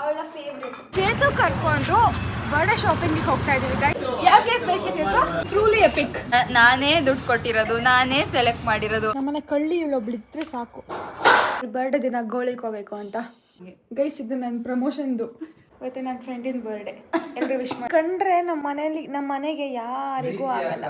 ಅವಳ ಫೇವ್ರೆಟ್ ಚೇತು ಕರ್ಕೊಂಡು birthday shopping ಹೋಗ್ತಾ ಇದೀವಿ ಗೈಸ್. ಯಾವ ಕೇಕ್ ಬೇಕು ಚೇತು? Truly EPIC. ನಾನೇ ದುಡ್ಡು ಕೊಟ್ಟಿರೋದು, ನಾನೇ ಸೆಲೆಕ್ಟ್ ಮಾಡಿರೋದು. ನಮ್ಮನೆ ಕಳ್ಳಿ ಇಲ್ಲೊಬ್ಳಿದ್ರೆ ಸಾಕು. ಬರ್ಡೇ ದಿನ ಗೋಳಿಕೋಬೇಕು ಅಂತ ಗೈಸ್. ಇದು ನನ್ನ ಪ್ರಮೋಷನ್ದು. ಇವತ್ತು ನನ್ನ ಫ್ರೆಂಡಿನ ಬರ್ಡೇ. ಎಲ್ಲರೂ ವಿಶ್ ಮಾಡಿ ಕಂಡ್ರೆ ನಮ್ಮ ಮನೆಗೆ ಯಾರಿಗೂ ಆಗಲ್ಲ.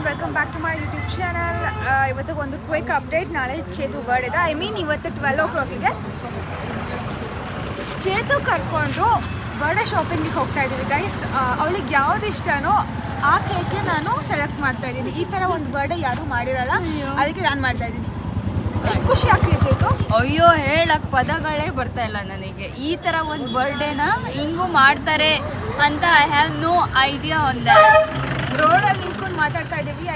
Welcome back to my YouTube channel. ಇವತ್ತು ಒಂದು ಕ್ವಿಕ್ ಅಪ್ಡೇಟ್. ನಾಳೆ ಚೇತು ಬರ್ಡೇ ಇದೆ. ಇವತ್ತು 12 o'clock ಚೇತು ಕರ್ಕೊಂಡು ಬರ್ಡೇ ಶಾಪಿಂಗಿಗೆ ಹೋಗ್ತಾ ಇದ್ದೀವಿ ಗೈಸ್. ಅವಳಿಗೆ ಯಾವ್ದು ಇಷ್ಟನೋ ಆ ಕೇಕ್ಗೆ ನಾನು ಸೆಲೆಕ್ಟ್ ಮಾಡ್ತಾ ಇದ್ದೀನಿ. ಈ ಥರ ಒಂದು ಬರ್ಡೇ ಯಾರೂ ಮಾಡಿರಲ್ಲ, ಅದಕ್ಕೆ ನಾನು ಮಾಡ್ತಾ ಇದ್ದೀನಿ. ಎಷ್ಟು ಖುಷಿ ಆಗ್ತಿದೆ ಚೇತು. ಅಯ್ಯೋ, ಹೇಳಕ್ ಪದಗಳೇ ಬರ್ತಾ ಇಲ್ಲ ನನಗೆ. ಈ ಥರ ಒಂದು ಬರ್ಡೇನ ಹಿಂಗೂ ಮಾಡ್ತಾರೆ ಅಂತ ಐ ಹ್ಯಾವ್ ನೋ ಐಡಿಯಾ. ರೋಡಲ್ಲಿ ನಿಂತ್ಕೊಂಡು ಮಾತಾಡ್ತಾ ಇದ್ದೀವಿ.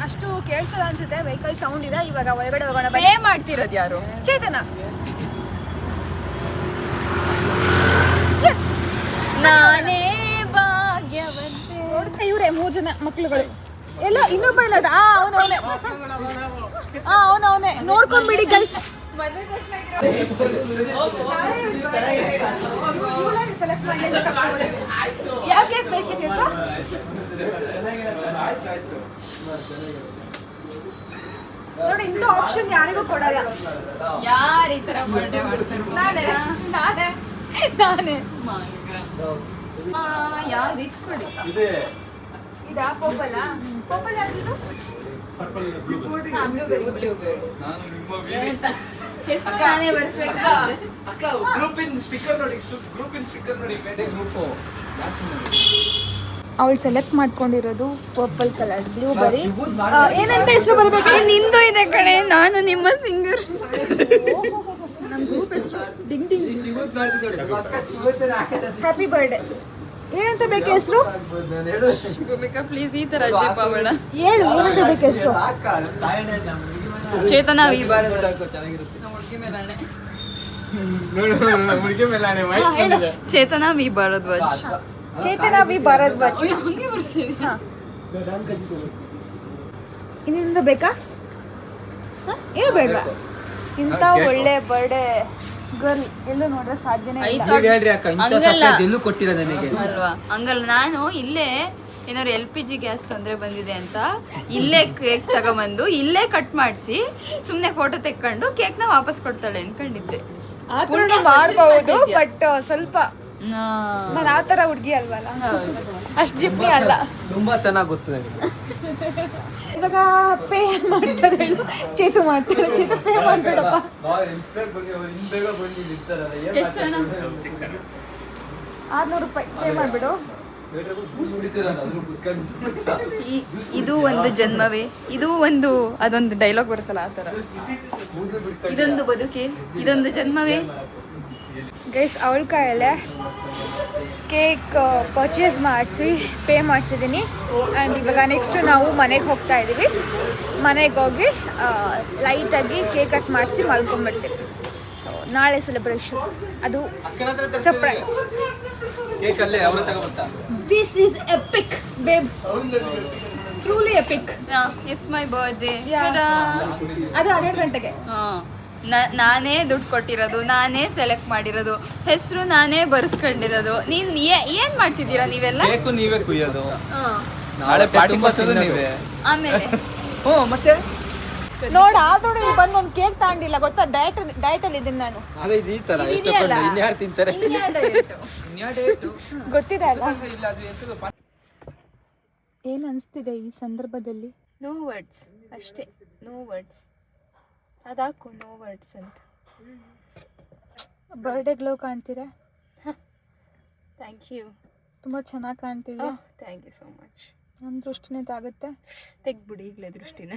ಅಷ್ಟು ಕೇಳ್ತದ ಅನ್ಸುತ್ತೆ, ವೆಹಿಕಲ್ ಸೌಂಡ್ ಇದೆ. ಇವಾಗ ಒಳಗಡೆ ಹೋಗೋಣ. ಪೇ ಮಾಡ್ತಿರೋದು ಯಾರು? ಚೇತನ. ನಾನೇ ಭಾಗ್ಯವಂತೆ. ನೋಡ್ತಾ ಇವ್ರೆ 3 ಜನ ಮಕ್ಳುಗಳು. ಎಲ್ಲ ಇನ್ನೊಬ್ಬ ಇಲ್ಲ. ಅವನವನೇ ನೋಡ್ಕೊಂಡ್ಬಿಡಿ ಗೈಸ್. ಯಾವ ಕೇಕ್ ಬೇಕು ಚೇತು? ನೋಡಿ, ಇಂಥ ಆಪ್ಷನ್ ಯಾರಿಗೂ ಕೊಡಲ್ಲ. ಯಾರು ಈ ತರ ಬರ್ಡೇ ಮಾಡ್ತಾರೆ? ನಾನೇ ಯಾವ್ದು ಇಟ್ಕೊಡಿ. ಇದಾ ಪೋಪಲ್? ಪೋಪಲ್ ಯಾವ್ದು? ನಾನೇ ಬರ್ಸ್ಬೇಕಾ? ಅವಳು ಸೆಲೆಕ್ಟ್ ಮಾಡ್ಕೊಂಡಿರೋದು ಪರ್ಪಲ್ ಕಲರ್ ಬ್ಲೂಬೆರಿ. ಏನಂತ ಹೆಸರು ಬರಬೇಕು? ನಿಂದು ಇದೆ ಕಡೆ. ನಾನು ನಿಮ್ಮ ಸಿಂಗರ್. ನಮ್ಮ ಗ್ರೂಪ್ ಹೆಸರು ಡಿಂಗ್ ಡಿಂಗ್. Happy birthday. ಏನಂತ ಬೇಕು ಹೆಸರು? ಪ್ಲೀಸ್ ಈ ತರ ಅಜ್ಜಿಪ್ಪ ಬೇಡ. ಹೇಳು, ಏನಂತ ಬೇಕು ಹೆಸರು? ಚೇತನ ವಿ ಭಾರದ್ವಾಜ್. ಚೇತನ ವಿ ಭಾರದ್ವಾಜ್. ಚೇತನ ವಿ ಭಾರದ್ವಾಜ್. ಇನ್ನೊಂದು ಬೇಕಾ? ಏನು ಬೇಡ. ಇಂಥ ಒಳ್ಳೆ ಬರ್ಡೇ ಗರ್ಲ್ ಎಲ್ಲೂ ನೋಡಕ್ ಸಾಧ್ಯನೇ ಇಲ್ಲ. ಅಲ್ವಾ? ಹಂಗಲ್ಲ, ನಾನು ಇಲ್ಲೇ ಏನಾದ್ರು LPG ಗ್ಯಾಸ್ ತೊಂದರೆ ಬಂದಿದೆ ಅಂತ ಇಲ್ಲೇ ಕೇಕ್ ತಗೊಂಬಂದು ಇಲ್ಲೇ ಕಟ್ ಮಾಡಿಸಿ ಸುಮ್ಮನೆ ಫೋಟೋ ತೆಕ್ಕೊಂಡು ಕೇಕ್ನ ವಾಪಸ್ ಕೊಡ್ತಾಳೆ ಅನ್ಕೊಂಡಿದ್ದೆ. ಮಾಡ್ಬಹುದು, ಬಟ್ ಸ್ವಲ್ಪ ನಾನು ಆ ಥರ ಹುಡುಗಿ ಅಲ್ವಲ್ಲ, ಅಷ್ಟು ಜಿಪ್ನಿ ಅಲ್ಲ. ತುಂಬಾ ಚೆನ್ನಾಗಿ ಗೊತ್ತು ನನಗೆ. ಇವಾಗ ಪೇ ಮಾಡ್ತಾರೆ. ಚೇತು ಮಾಡ್ತಾರೆ. ಚೇತು ಪೇ ಮಾಡ್ಬೇಡಪ್ಪ. ₹600 ಪೇ ಮಾಡ್ಬಿಡು. ಇದು ಒಂದು ಜನ್ಮವೇ, ಇದು ಒಂದು ಅದೊಂದು ಡೈಲಾಗ್ ಬರುತ್ತಲ್ಲ ಆ ಥರ. ಇದೊಂದು ಬದುಕೆ, ಇದೊಂದು ಜನ್ಮವೇ. ಗೈಸ್, ಅವಳ ಕೈಯಲ್ಲೇ ಕೇಕ್ ಪರ್ಚೇಸ್ ಮಾಡಿಸಿ ಪೇ ಮಾಡಿಸಿದ್ದೀನಿ. ಆ್ಯಂಡ್ ಇವಾಗ ನೆಕ್ಸ್ಟ್ ನಾವು ಮನೆಗೆ ಹೋಗ್ತಾ ಇದ್ದೀವಿ. ಮನೆಗೆ ಹೋಗಿ ಲೈಟಾಗಿ ಕೇಕ್ ಕಟ್ ಮಾಡಿಸಿ ಮಲ್ಕೊಂಡ್ಬಿಡ್ತೀವಿ. ನಾಳೆ ಸೆಲೆಬ್ರೇಷನ್, ಅದು surprise. This is EPIC babe, truly EPIC. It's my birthday. ಅದು 12 ಗಂಟೆಗೆ. ನಾನೇ ದುಡ್ಡು ಕೊಟ್ಟಿರೋದು, ನಾನೇ ಸೆಲೆಕ್ಟ್ ಮಾಡಿರೋದು, ಹೆಸರು ನಾನೇ ಬರ್ಸ್ಕೊಂಡಿರೋದು. ನೀನ್ ಏನ್ ಮಾಡ್ತಿದ್ದೀರಾ ನೀವೆಲ್ಲ? ನೀವೇ ಕುಯ್ಯೋದು. ನಾಳೆ ಪಾರ್ಟಿ ಮಾಡ್ಸೋದು ನೀವೇ. ಆಮೇಲೆ ಮತ್ತೆ ನೋಡ ಆದೋಡು ಇಲ್ಲಿ ಬಂದು ಒಂದು ಕೇಕ್ ತಗೊಂಡಿಲ್ಲ ಗೊತ್ತಾ? ಡಯಟ್ ಅಲ್ಲಿ ಇದೀನಿ ನಾನು. ಈ ತರ ಇನ್ಯಾರು ತಿಂತಾರೆ? ಗೊತ್ತಿದೆ ಅಲ್ಲ. ಏನ್ ಅನ್ಸ್ತಿದೆ ಈ ಸಂದರ್ಭದಲ್ಲಿ? ನೋ ವರ್ಡ್ಸ್ ಅಷ್ಟೇ, ನೋ ವರ್ಡ್ಸ್. ಅದಾಕು ನೋ ವರ್ಡ್ಸ್ ಅಂತ. ಬರ್ಡೇ ಗ್ಲೋ ಕಾಣ್ತೀರಾ? Thank you. ತುಂಬ ಚೆನ್ನಾಗಿ ಕಾಣ್ತಿದ್ಯಾ. Thank you so much. ನನ್ನ ದೃಷ್ಟಿನೇ ತಾಗುತ್ತೆ. ತೆಗ್ಬಿಡಿ ಈಗಲೇ ದೃಷ್ಟಿನ.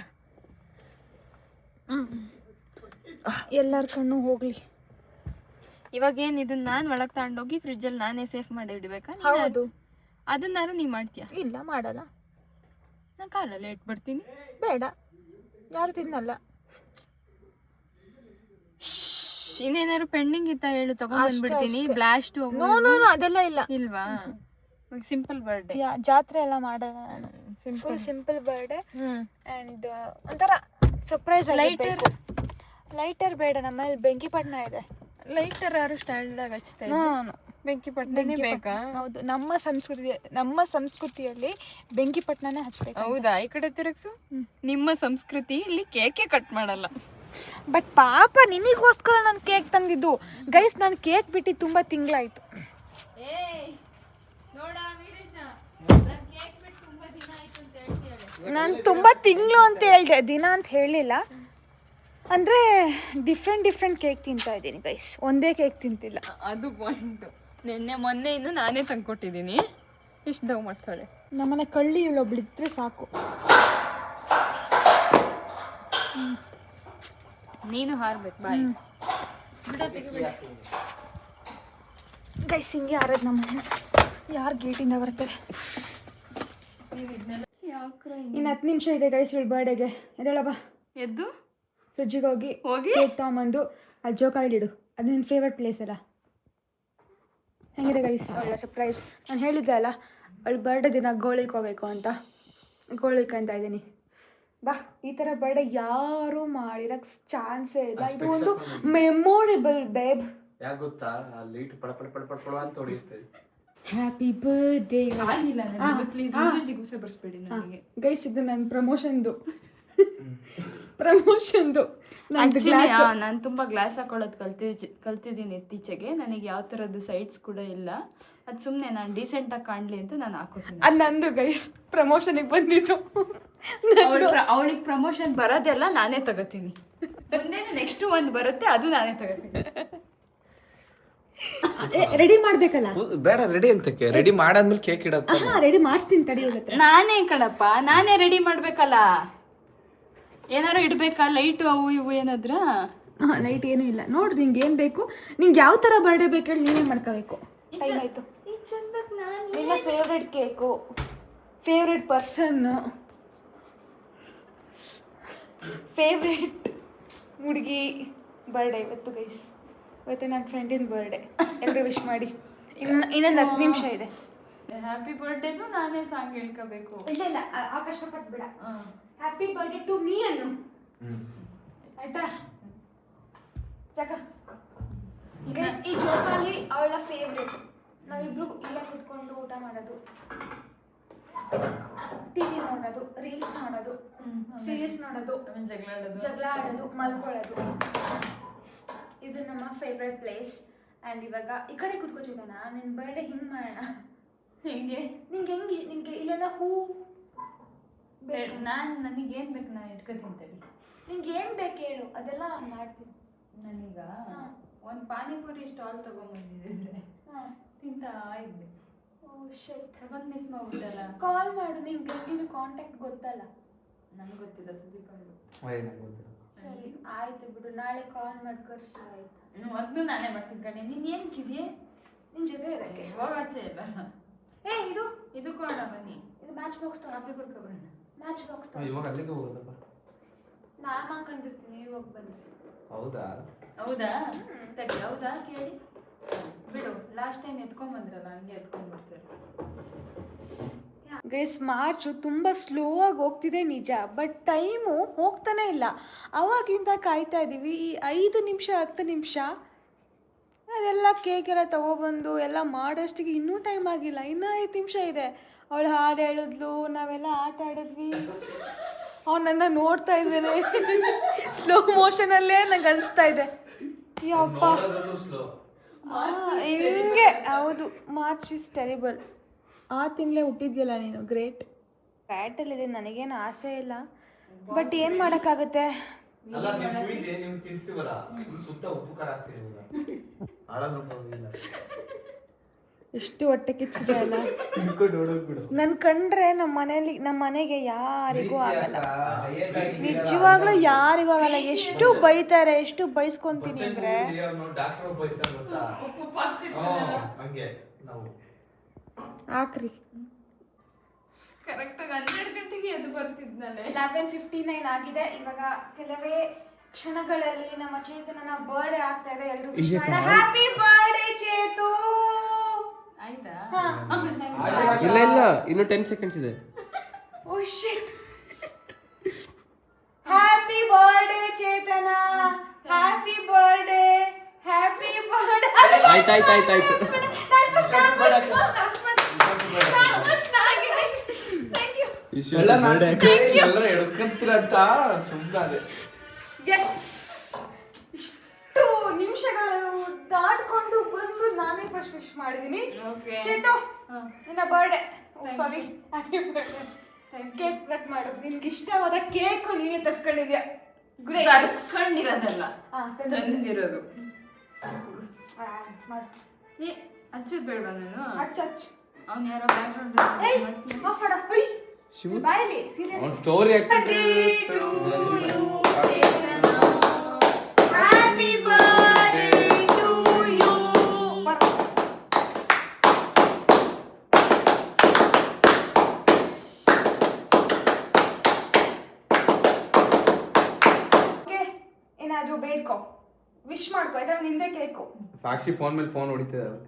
ಎಲ್ಲರ ಕಣ್ಣು ಹೋಗ್ಲಿ. ಇವಾಗ ಏನು ಇದನ್ನ ನಾನು ಒಳಗೆ ತಗೊಂಡೋಗಿ ಫ್ರಿಜ್ಜಲ್ಲಿ ನಾನೇ ಸೇಫ್ ಮಾಡಿ ಇಡಬೇಕಾ? ಹೌದು. ಅದನ್ನಾರು ನೀ ಮಾಡ್ತೀಯಾ? ಇಲ್ಲ, ಮಾಡಲ್ಲ. ನಾನು ಕಾಲಲ್ಲಿ ಇಟ್ಬಿಡ್ತೀನಿ. ಬೇಡ, ಯಾರು ತಿನ್ನಲ್ಲ. ಇನ್ನೇನಾದ್ರು ಪೆಂಡಿಂಗ್ ಇತ್ತ ಹೇಳು, ತಗೊಂಡ್ಬಂದ್ಬಿಡ್ತೀನಿ. ಬ್ಲಾಸ್ಟ್ ನೋ ಅದೆಲ್ಲ ಇಲ್ಲ. ಇಲ್ವಾ? Simple birthday. ಜಾತ್ರೆ ಎಲ್ಲ ಮಾಡಲ್ಲ ನಾನು. ಸಿಂಪಲ್ ಬರ್ಡೇ ಆ್ಯಂಡ್ ಒಂಥರ ಸರ್ಪ್ರೈಸ್ ಲೈಟರ್ ಬೇಡ, ನಮ್ಮಲ್ಲಿ ಬೆಂಕಿಪಟ್ಟಣ ಇದೆ. ಲೈಟರ್ ಯಾರು ಸ್ಟ್ಯಾಂಡರ್ಡ್ ಆಗಿ ಹಚ್ತಾ ಬೆಂಕಿಪಟ್ಟಣನೇ ಬೇಕಾ? ಹೌದು, ನಮ್ಮ ಸಂಸ್ಕೃತಿಯಲ್ಲಿ ಬೆಂಕಿಪಟ್ಟಣನೇ ಹಚ್ಬೇಕು. ಹೌದಾ? ಈ ಕಡೆ ತಿರುಗ್ಸು. ನಿಮ್ಮ ಸಂಸ್ಕೃತಿ ಇಲ್ಲಿ ಕೇಕೆ ಕಟ್ ಮಾಡಲ್ಲ. ಬಟ್ ಪಾಪ ನಿನಗೋಸ್ಕರ ನಾನು ಕೇಕ್ ತಂದಿದ್ದು ಗೈಸ್. ನಾನು ಕೇಕ್ ಬಿಟ್ಟು ತುಂಬ ತಿಂಗಳಾಯ್ತು. ನಾನು ತುಂಬ ತಿಂಗಳು ಅಂತ ಹೇಳಿದೆ, ದಿನ ಅಂತ ಹೇಳಿಲ್ಲ. ಅಂದರೆ ಡಿಫ್ರೆಂಟ್ ಕೇಕ್ ತಿಂತಾ ಇದ್ದೀನಿ ಗೈಸ್, ಒಂದೇ ಕೇಕ್ ತಿಂತಿಲ್ಲ. ಅದು ಪಾಯಿಂಟು. ಮೊನ್ನೆ ಇನ್ನು ನಾನೇ ತಂದ್ಕೊಟ್ಟಿದ್ದೀನಿ. ಎಷ್ಟು ಡವ್ ಮಾಡ್ತಾಳೆ ನಮ್ಮನೆ ಕಳ್ಳಿ ಇಲ್ಲೊಬ್ಳಿದ್ರೆ ಸಾಕು. ನೀನು ಹಾರ್ಬೇಕು ಬಾಯ್. ಗೈಸ್ ಹಿಂಗೆ ಆರದು ನಮ್ಮನೆ. ಯಾರು ಗೇಟಿಂದ ಬರ್ತಾರೆ? ಇನ್ನು 10 ನಿಮಿಷ ಇದೆ ಗೈಸ್ ಇವಳು ಬರ್ಡೇಗೆ. ಎದ್ದೇಳ ಬಾ. ಎದ್ದು ಫ್ರಿಡ್ಜಿಗೆ ಹೋಗಿ ಕೇಕ್ ತಗೊಂಬಂದು ಅಲ್ಲಿ ಜೋಕಾಲಿ ಇಡು. ಅದು ನಿನ್ನ ಫೇವ್ರೆಟ್ ಪ್ಲೇಸ್ ಅಲ್ಲ? ಹೆಂಗಿದೆ ಗೈಸ್ ಒಳ್ಳೆ ಸರ್ಪ್ರೈಸ್. ನಾನು ಹೇಳಿದ್ದೆ ಅಲ್ಲ ಅವಳು ಬರ್ಡೇ ದಿನ ಗೋಳಿಗೆ ಹೋಗ್ಬೇಕು ಅಂತ, ಗೋಳಿಗೆ ಅಂತ ಇದ್ದೀನಿ. ಬಾ. ಈ ಥರ ಬರ್ಡೇ ಯಾರು ಮಾಡಿರೋಕ್ಕೆ ಚಾನ್ಸೇ ಇಲ್ಲ. ಇದು ಒಂದು ಮೆಮೊರೇಬಲ್ ಬೇಬ್. ಯಾಕೆ ಗೊತ್ತಾ? ಲೈಟ್ ಪಡ ಪಡ ಪಡ ಪಡ ಪಡ ಅಂತ ಹೊಡೆಯುತ್ತೆ. Happy birthday. ಆಗಿಲ್ಲ ಪ್ಲೀಸ್ ಜಿಗುಸೆ ಬರ್ಸ್ಬೇಡಿ ನನಗೆ ಗೈಸ್. ಇದು ನನ್ನ ಪ್ರಮೋಷನ್ದು. ನಾನು ತುಂಬ ಗ್ಲಾಸ್ ಹಾಕೊಳ್ಳೋದು ಕಲ್ತಿದ್ದೀನಿ ಇತ್ತೀಚೆಗೆ. ನನಗೆ ಯಾವ ಥರದ್ದು ಸೈಡ್ಸ್ ಕೂಡ ಇಲ್ಲ. ಅದು ಸುಮ್ಮನೆ ನಾನು ಡೀಸೆಂಟಾಗಿ ಕಾಣಲಿ ಅಂತ ನಾನು ಹಾಕೋತೀನಿ. ಅದು ನಂದು ಗೈಸ್, ಪ್ರಮೋಷನಿಗೆ ಬಂದಿದ್ದು. ಅವಳಿಗೆ ಪ್ರಮೋಷನ್ ಬರೋದೆಲ್ಲ ನಾನೇ ತಗೋತೀನಿ. ಮುಂದೆ ನೆಕ್ಸ್ಟ್ ಒಂದು ಬರುತ್ತೆ, ಅದು ನಾನೇ ತಗೋತೀನಿ. ರೆಡಿ ಮಾಡ್ಬೇಕಲ್ಲ? ಬೇಡ, ರೆಡಿ ಅಂತಕ್ಕೆ. ರೆಡಿ ಮಾಡಾದ್ಮೇಲೆ ಕೇಕ್ ಇಡತ್ತೆ. ರೆಡಿ ಮಾಡಿಸ್ತೀನಿ ತಡಿ. ನಾನೇ ಕಣಪ್ಪ, ನಾನೇ ರೆಡಿ ಮಾಡ್ಬೇಕಲ್ಲ. ಏನಾರು ಇಡ್ಬೇಕಾ? ಲೈಟು ಅವು ಇವು ಏನಾದ್ರ? ಲೈಟ್ ಏನೂ ಇಲ್ಲ. ನೋಡ್ರಿ ನಿಂಗೆ ಏನು ಬೇಕು, ನಿಂಗೆ ಯಾವ ಥರ ಬರ್ಡೇ ಬೇಕು ಹೇಳಿ ನೀನೇ ಮಾಡ್ಕೋಬೇಕು. ಟೈಮ್ ಆಯಿತು. ನಿನ್ನ ಫೇವ್ರೆಟ್ ಕೇಕು, ಫೇವ್ರೆಟ್ ಪರ್ಸನ್ನು, ಫೇವ್ರೆಟ್ ಹುಡುಗಿ ಬರ್ಡೇ ಇವತ್ತು ಗೈಸ್. ಇವತ್ತು ನನ್ನ ಫ್ರೆಂಡಿನ ಬರ್ಡೇ. ಎಲ್ಲರೂ ವಿಶ್ ಮಾಡಿ. ಇನ್ನೊಂದು 10 ನಿಮಿಷ ಇದೆ. ಹ್ಯಾಪಿ ಬರ್ಡೇದು ನಾನೇ ಸಾಂಗ್ ಹೇಳ್ಕೋಬೇಕು? ಇಲ್ಲ ಆ ಕಷ್ಟಪಟ್ಟು ಬಿಡ. ಹ್ಯಾಪಿ ಬರ್ಡೇ ಟು ಮೀ ಅನ್ನು. ಆಯ್ತಾ ಚಕ? ಗೈಸ್ ಈ ಜೋಕಾಲಿ ಅವಳ ಫೇವ್ರೆಟ್. ನಾವಿಬ್ರು ಇಲ್ಲೇ ಕುತ್ಕೊಂಡು ಊಟ ಮಾಡೋದು, ಟಿವಿ ನೋಡೋದು, ರೀಲ್ಸ್ ನೋಡೋದು, ಸೀರೀಸ್ ನೋಡೋದು, ಜಗಳ ಆಡೋದು, ಮಲ್ಕೊಳ್ಳೋದು. ಇದು ನಮ್ಮ ಫೇವ್ರೆಟ್ ಪ್ಲೇಸ್. ಆ್ಯಂಡ್ ಇವಾಗ ಈ ಕಡೆ ಕುತ್ಕೋಚಿದ್ದಾನ. ನಿನ್ನ ಬರ್ಡೇ ಹಿಂಗೆ ಮಾಡೋಣ. ಹೆಂಗೆ? ನಿಂಗೆ ಇಲ್ಲೆಲ್ಲ ಹೂ ನನಗೇನು ಬೇಕು ನಾನು ಇಟ್ಕೊತೀನಿ. ನಿಂಗೆ ಏನು ಬೇಕು ಹೇಳು, ಅದೆಲ್ಲ ನಾನು ಮಾಡ್ತೀನಿ. ನನಗ ಒಂದು ಪಾನಿಪುರಿ ಸ್ಟಾಲ್ ತೊಗೊಂಬಂದಿದ್ರೆ ತಿಂತಾ ಇದ್ದೆ. ಬಂದು ಮಿಸ್ ಮಾಡ್ಬಿಟ್ಟಲ್ಲ. ಕಾಲ್ ಮಾಡು, ನಿಂಗೆ ಗಂಗಿರು ಕಾಂಟ್ಯಾಕ್ಟ್ ಗೊತ್ತಲ್ಲ? ನನಗೆ ಗೊತ್ತಿಲ್ಲ, ಸುದೀಪ್ ಅವ್ರಿಗೆ. ಸರಿ ಆಯ್ತು ಬಿಡು, ನಾಳೆ ಕಾಲ್ ಮಾಡಿ ಕರ್ಸು. ಆಯ್ತು, ಅದನ್ನು ನಾನೇ ಮಾಡ್ತೀನಿ ಕಣೆ. ನೀನು ಏನಕ್ಕಿದೆಯೇ? ನಿನ್ನ ಜೊತೆ ಇರೋಕ್ಕೆ ಹೋಗಾಚೆ ಇಲ್ಲ. ಇದು ಕೊಡ ಬನ್ನಿ. ಇದು ಮ್ಯಾಚ್ ಬಾಕ್ಸ್ ಕಾಫಿ ಕುಡ್ಕೊಬರೋಣ. ಮ್ಯಾಚ್ ಬಾಕ್ಸ್ ಇವಾಗ ಅಲ್ಲಿಗೆ ಹೋಗೋದಪ್ಪ. ನಾನು ಹಾಕೊಂಡಿರ್ತೀನಿ, ಇವಾಗ ಬನ್ನಿ. ಹೌದಾ ಸರಿ. ಹೌದಾ ಕೇಳಿ ಬಿಡು. ಲಾಸ್ಟ್ ಟೈಮ್ ಎತ್ಕೊಂಡ್ಬಂದ್ರಲ್ಲ, ಹಂಗೆ ಎತ್ಕೊಂಡ್ಬರ್ತಾರೆ. ಗೈಸ್ ಮಾರ್ಚು ತುಂಬ ಸ್ಲೋ ಆಗಿ ಹೋಗ್ತಿದೆ ನಿಜ, ಬಟ್ ಟೈಮು ಹೋಗ್ತಾನೆ ಇಲ್ಲ. ಅವಾಗಿಂದ ಕಾಯ್ತಾ ಇದ್ದೀವಿ. ಈ 5 ನಿಮಿಷ 10 ನಿಮಿಷ ಅದೆಲ್ಲ ಕೇಕ್ ಎಲ್ಲ ತೊಗೊಬಂದು ಎಲ್ಲ ಮಾಡೋಷ್ಟಿಗೆ ಇನ್ನೂ ಟೈಮ್ ಆಗಿಲ್ಲ. ಇನ್ನೂ 5 ನಿಮಿಷ ಇದೆ. ಅವಳು ಹಾಡು ಹೇಳಿದ್ಲು, ನಾವೆಲ್ಲ ಆಟ ಆಡಿದ್ವಿ. ಅವನನ್ನ ನೋಡ್ತಾ ಇದ್ದೇನೆ ಸ್ಲೋ ಮೋಷನಲ್ಲೇ ನಂಗೆ ಅನಿಸ್ತಾ ಇದೆ. ಯಪ್ಪ ಹಿಂಗೆ. ಹೌದು, ಮಾರ್ಚ್ ಇಸ್ ಟೆರಿಬಲ್. ಆ ತಿಂಗಳೇ ಹುಟ್ಟಿದ್ಯಲ್ಲ ನೀನು, ಗ್ರೇಟ್. ಫ್ಯಾಟಲ್ಲಿದೆ, ನನಗೇನು ಆಸೆ ಇಲ್ಲ, ಬಟ್ ಏನು ಮಾಡೋಕ್ಕಾಗುತ್ತೆ. ಎಷ್ಟು ಹೊಟ್ಟೆ ಕಿಚ್ಚಿದೆ ಅಲ್ಲ. ನನ್ ಕಂಡ್ರೆ ನಮ್ಮ ಮನೆಗೆ ಯಾರಿಗೂ ಆಗಲ್ಲ, ನಿಜವಾಗ್ಲೂ ಯಾರಿಗೂ ಆಗಲ್ಲ. ಎಷ್ಟು ಬೈತಾರೆ, ಎಷ್ಟು ಬೈಸ್ಕೊಂತೀನಿ ಅಂದ್ರೆ. ಹಾಕ್ರಿ ಕರೆಕ್ಟಾಗಿ 12 ಗಂಟೆಗೆ ಎದ್ದು ಬರ್ತಿದ್ನಲ್ಲ. 11:59 ಆಗಿದೆ. ಇವಾಗ ಕೆಲವೇ ಕ್ಷಣಗಳಲ್ಲಿ ನಮ್ಮ ಚೇತನನ ಬರ್ಡೇ ಆಗ್ತಾ ಇದೆ. ಎಲ್ಲರೂ ಹ್ಯಾಪಿ ಬರ್ಡೇ ಚೇತು. ಆಯ್ತಾ? ಇಲ್ಲ ಇಲ್ಲ ಇನ್ನು 10 ಸೆಕೆಂಡ್ಸ್ ಇದೆ. ಓ ಶಿಟ್. ಹ್ಯಾಪಿ ಬರ್ಡೇ ಚೇತನ, ಹ್ಯಾಪಿ ಬರ್ಡೇ, ಹ್ಯಾಪಿ ಬರ್ಡೇ. ಆಯ್ತು ಎಲ್ಲರೂ ಎಡ್ಕಂತೀರಂತ ಸುಮ್ಮನೆ. ಎಸ್, ಇಷ್ಟು ನಿಮಿಷಗಳು ದಾಟ್ಕೊಂಡು ಬಂದು ನಾನೇ ಫಸ್ಟ್ ವಿಶ್ ಮಾಡಿದೀನಿ. ಚೇತು ನಿನ್ನ ಬರ್ಡೇ, ಸಾರಿ ಹ್ಯಾಪಿ ಬರ್ಡೇ. ಕೇಕ್ ಕಟ್ ಮಾಡು. ನಿನ್ಗೆ ಇಷ್ಟವಾದ ಕೇಕ್ ನೀನೇ ತರ್ಸ್ಕೊಂಡಿದ್ಯಾ. ತರಿಸ್ಕೊಂಡಿರೋದಲ್ಲ, ತಂದಿರೋದು. ಹಚ್ಚದ್ ಬೇಡ ನಾನು. ಅವ್ನು ಯಾರೋ ಬಾಯಲ್ಲಿ serious story happy birthday to you. ಏನಾದ್ರೂ ಬೇಡ್ಕೊ, ವಿಶ್ ಮಾಡ್ಕೊ. ಆಯ್ತಾ? ನಿಂದೆ ಕೇಕು. ಸಾಕ್ಷಿ ಫೋನ್ ಮೇಲೆ ಫೋನ್ ಹೊಡಿತಿದ್ದಾರೆ.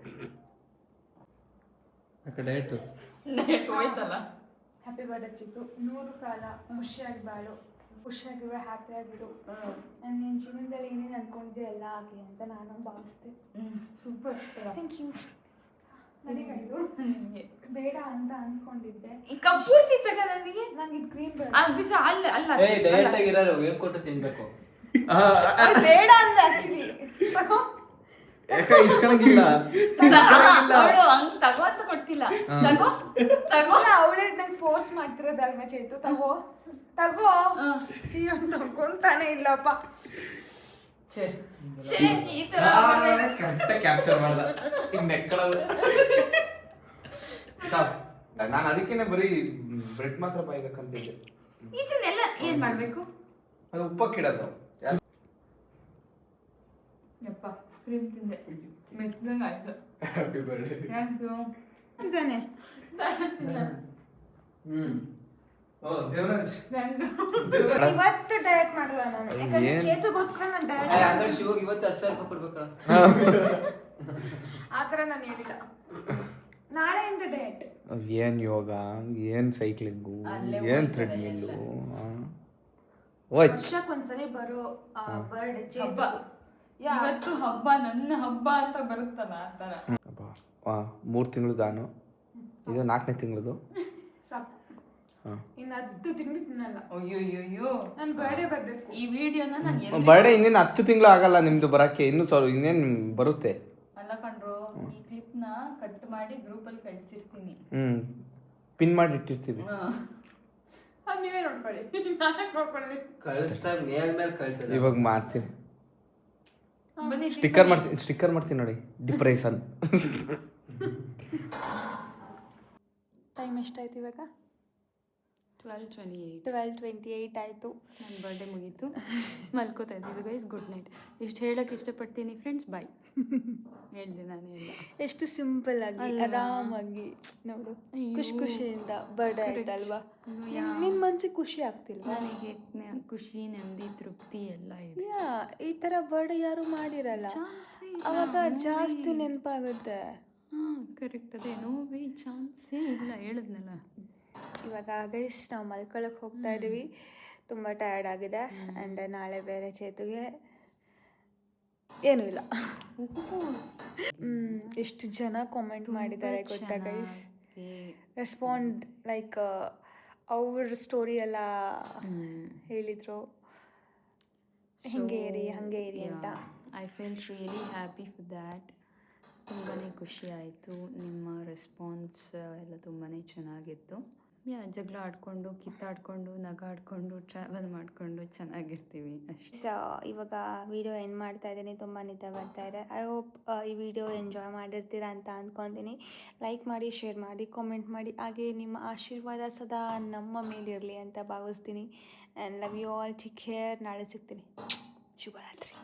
ಡೇಟ್ ಹೋಯ್ತಲ್ಲ. ಹ್ಯಾಪಿ ಬರ್ಡೇ ಚಿತ್ತು, 100 ಕಾಲ ಖುಷಿಯಾಗಿ ಬಾಳು, ಖುಷಿಯಾಗಿರೋ, ಹ್ಯಾಪಿಯಾಗಿರು. ನಾನು ನಿನ್ನ ಜೀವನದಲ್ಲಿ ಏನೇನು ಅನ್ಕೊಂಡಿದ್ದೆ ಎಲ್ಲ ಆಗಲಿ ಅಂತ ನಾನು ಭಾವಿಸ್ತೆ. Super, thank you. ನನಗಾಯ್ತು ಬೇಡ ಅಂತ ಅನ್ಕೊಂಡಿದ್ದೆ. ಈ ಕಪ್ಪೂರ್ತಿ ತಗ ನನಗೆ. ನಂಗೆ ಇದು ಕ್ರೀಮ್ ಬೇಡ. ಬಿಸಿ ಅಲ್ಲ ಅಲ್ಲ ಡಯಟ್ ಆಗಿರೋರು ಹೇಳ್ಕೊಟ್ಟು ತಿನ್ಬೇಕು. ಬೇಡ ಅಂದ ಆಕ್ಚುಲಿ. ಇಸ್ಕೊಳಂಗಿಲ್ಲ, ಅವಳು ಹಂಗ್ ತಗೋ ಅಂತ ಕೊಡ್ತಿಲ್ಲ. ತಗೋ ಅವಳೇ ನಂಗೆ ಫೋರ್ಸ್ ಮಾಡ್ತಿರೋದಲ್ವ ಚೇತು. ತಗೋ ತಗೋ ಸಿ ಅಂತ ತಗೊಂತಾನೆ ಇಲ್ಲಪ್ಪ. ಈ ತರ ಕ್ಯಾಪ್ಚರ್ ಮಾಡ್ದ ನೆಕ್ಕಳದು. ನಾನು ಅದಕ್ಕೇನೆ ಬರೀ ಬ್ರೆಡ್ ಮಾತ್ರ ಬಾಯ್ಬೇಕಂತಿದ್ದೆ. ಇದನ್ನೆಲ್ಲ ಏನ್ ಮಾಡ್ಬೇಕು? ಅದು ಉಪ್ಪಕ್ಕಿಡೋದು. ಯಪ್ಪ ಕ್ರೀಮ್ ತಿಂದೆ, ಮೆತ್ತಂಗ ಆಯ್ತು. Happy birthday. Thank you. ಇದಾನೆ. ಓ ದೇವರಾಜ್, ಇವತ್ತು ಡಯಟ್ ಮಾಡಿದ ನಾನು. ಯಾಕಂದ್ರೆ ಚೇತುಗೋಸ್ಕರ ನಾನು ಡಯಟ್ ಅಂದ್ರೆ ಶಿವಗೆ ಇವತ್ತು 10,000 ರೂಪಾಯಿ ಕೊಡ್ಬೇಕಲ್ಲ. ಆ ಥರ ನಾನು ಹೇಳಿಲ್ಲ. ನಾಳೆಯಿಂದ ಡಯಟ್. ಏನ್ ಯೋಗ, ಏನ್ ಸೈಕ್ಲಿಂಗು, ಏನ್ ಥ್ರೆಡ್ಮಿಲ್ಲು. ವರ್ಷಕ್ಕೊಂದ್ಸರಿ ಬರೋ ಬರ್ಡೇ ಹಬ್ಬ. ಇವತ್ತು ಹಬ್ಬ, ನನ್ನ ಹಬ್ಬ ಅಂತ ಬರುತ್ತಲ್ಲ ಆ ಥರ. 3 ತಿಂಗಳದಾನು, ಇದು 4ನೇ ತಿಂಗಳದು. ಇನ್ನು 10 ತಿಂಗಳು ತಿನ್ನಲ್ಲ. ಅಯ್ಯೋಯ್ಯೋ, ನನ್ನ ಬರ್ಡೇ ಬರ್ಬೇಕು. ಈ ವಿಡಿಯೋನ ನಾನು ಬರ್ಡೇ ಇನ್ನೇನು 10 ತಿಂಗಳು ಆಗಲ್ಲ ನಿಮ್ದು ಬರಕ್ಕೆ. ಇನ್ನೂ ಇನ್ನೇನು ಬರುತ್ತೆ. ಅಲ್ಲ ಕಣ್ರು, ಈ ಕ್ಲಿಪ್ ನ ಕಟ್ ಮಾಡಿ ಗ್ರೂಪ್ ಅಲ್ಲಿ ಕಳ್ಸಿರ್ತೀನಿ. ಪಿನ್ ಮಾಡಿ ಇಟ್ಟಿರ್ತೀವಿ. ಅದು ನೀವೇ ನೋಡ್ಕೊಳ್ಳಿ. ನಾನೇ ನೋಡ್ಕೊಳ್ಳಿ. ಕಳಿಸ್ತಾ ಮೇಲ್ ಕಳ್ಸೋದು. ಇವಾಗ ಮಾಡ್ತೀನಿ. ಬನ್ನಿ ಸ್ಟಿಕ್ಕರ್ ಮಾಡ್ತೀನಿ ನೋಡಿ. ಡಿಪ್ರೆಷನ್. ಟೈಮ್ ಎಷ್ಟಾಯ್ತು ಇವಾಗ? 12:28 ಆಯಿತು. ನನ್ನ ಬರ್ಡೇ ಮುಗೀತು, ಮಲ್ಕೋತಾ ಇದ್ದೀವಿ ಗೈಸ್. Good night. ಇಷ್ಟು ಹೇಳೋಕ್ಕೆ ಇಷ್ಟಪಡ್ತೀನಿ ಫ್ರೆಂಡ್ಸ್. ಬಾಯ್. ಹೇಳಿದೆ ನಾನು ಎಲ್ಲ. ಎಷ್ಟು ಸಿಂಪಲ್ ಆಗಿ ಆರಾಮಾಗಿ ನೋಡು, ಖುಷಿಯಿಂದ ಬರ್ಡೇ ಆಯ್ತಲ್ವಾ? ನಿನ್ನ ಮನ್ಸಿಗೆ ಖುಷಿ ಆಗ್ತಿಲ್ಲ? ನನಗೆ ಖುಷಿ, ನೆಮ್ಮದಿ, ತೃಪ್ತಿ ಎಲ್ಲ ಇದೆ. ಈ ಥರ ಬರ್ಡೇ ಯಾರು ಮಾಡಿರಲ್ಲ, ಅವಾಗ ಜಾಸ್ತಿ ನೆನಪಾಗುತ್ತೆ. ಕರೆಕ್ಟ್. ಅದೇ ನೋವೇ ಚಾನ್ಸೇ ಇಲ್ಲ, ಹೇಳಿದ್ನಲ್ಲ. ಇವಾಗ ಗೈಸ್ ನಾವು ಮಲ್ಕೊಳ್ಳೋಕೆ ಹೋಗ್ತಾ ಇದ್ದೀವಿ. ತುಂಬ ಟಯರ್ಡ್ ಆಗಿದೆ. ಆ್ಯಂಡ್ ನಾಳೆ ಬೇರೆ ಚೇತುಗೆ ಏನೂ ಇಲ್ಲ. ಎಷ್ಟು ಜನ ಕಾಮೆಂಟ್ ಮಾಡಿದ್ದಾರೆ ಗೊತ್ತಾ ಗೈಸ್? ರೆಸ್ಪಾಂಡ್ ಲೈಕ್ ಅವ್ರ ಸ್ಟೋರಿ ಎಲ್ಲ ಹೇಳಿದರು, ಹಿಂಗೆ ಇರಿ ಹಾಗೆ ಇರಿ ಅಂತ. I feel really happy for that. ತುಂಬಾ ಖುಷಿ ಆಯಿತು. ನಿಮ್ಮ ರೆಸ್ಪಾನ್ಸ್ ಎಲ್ಲ ತುಂಬಾ ಚೆನ್ನಾಗಿತ್ತು. ಜಗಳ ಆಡ್ಕೊಂಡು, ಕಿತ್ತಾಡ್ಕೊಂಡು, ನಗಾಡ್ಕೊಂಡು, ಟ್ರಾವೆಲ್ ಮಾಡಿಕೊಂಡು ಚೆನ್ನಾಗಿರ್ತೀವಿ ಅಷ್ಟೇ. ಸೊ ಇವಾಗ ವಿಡಿಯೋ ಎಂಡ್ ಮಾಡ್ತಾ ಇದ್ದೀನಿ. ತುಂಬ ನಿದ್ದೆ ಬರ್ತಾ ಇದೆ. ಐ ಹೋಪ್ ಈ ವಿಡಿಯೋ ಎಂಜಾಯ್ ಮಾಡಿರ್ತೀರಾ ಅಂತ ಅಂದ್ಕೊತೀನಿ. ಲೈಕ್ ಮಾಡಿ, ಶೇರ್ ಮಾಡಿ, ಕಾಮೆಂಟ್ ಮಾಡಿ. ಹಾಗೆ ನಿಮ್ಮ ಆಶೀರ್ವಾದ ಸದಾ ನಮ್ಮ ಮೇಲಿರಲಿ ಅಂತ ಭಾವಿಸ್ತೀನಿ. And love you all. Take care. ನಾಳೆ ಸಿಗ್ತೀನಿ. ಶುಭರಾತ್ರಿ.